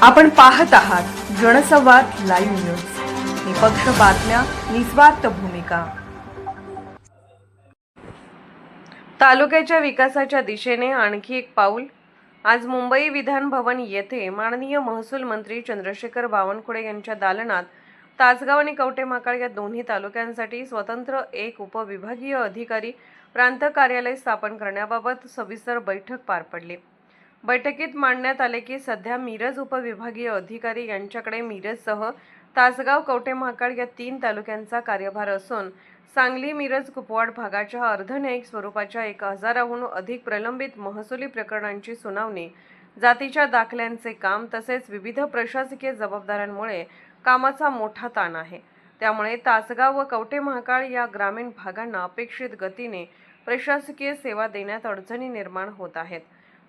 आपण पाहत आहात जनसंवाद लाईव्ह न्यूज, निपक्ष बातम्या, निस्वार्थ भूमिका. तालुक्याच्या विकासाच्या दिशेने आणखी एक पाऊल. आज मुंबई विधान भवन येथे माननीय महसूल मंत्री चंद्रशेखर बावनकुळे यांच्या दालनात तासगाव आणि कवठेमहांकाळ या दोन्ही तालुक्यांसाठी स्वतंत्र एक उपविभागीय अधिकारी प्रांत कार्यालय स्थापन करण्याबाबत सविस्तर बैठक पार पडली. बैठकीत मांडण्यात आले की सध्या मिरज उपविभागीय अधिकारी यांच्याकडे मिरजसह तासगाव कवठेमहांकाळ या 3 तालुक्यांचा कार्यभार असून सांगली मिरज कुपवाड भागाच्या अर्धन्यायिक स्वरूपाच्या 1000हून अधिक प्रलंबित महसुली प्रकरणांची सुनावणी, जातीच्या दाखल्यांचे काम तसेच विविध प्रशासकीय जबाबदाऱ्यांमुळे कामाचा मोठा ताण आहे. त्यामुळे तासगाव व कवठेमहांकाळ या ग्रामीण भागांना अपेक्षित गतीने प्रशासकीय सेवा देण्यात अडचणी निर्माण होत आहेत.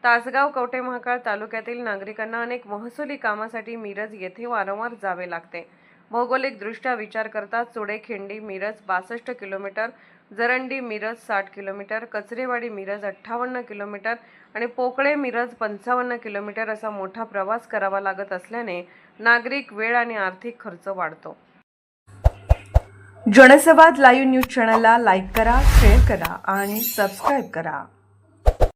तासगाव कवठेमहांकाळ तालुक्यातील नागरिकांना अनेक महसुली कामासाठी मिरज येथे वारंवार जावे लागते. भौगोलिकदृष्ट्या विचार करता Chudekhindi Miraj 62 kilometre, Jarandi Miraj 60 kilometre, Kacharewadi Miraj 58 kilometre आणि पोकळे मिरज 55 किलोमीटर असा मोठा प्रवास करावा लागत असल्याने नागरिक वेळ आणि आर्थिक खर्च वाढतो. जनसंवाद लाईव्ह न्यूज चॅनलला लाईक करा, शेअर करा आणि सबस्क्राईब करा.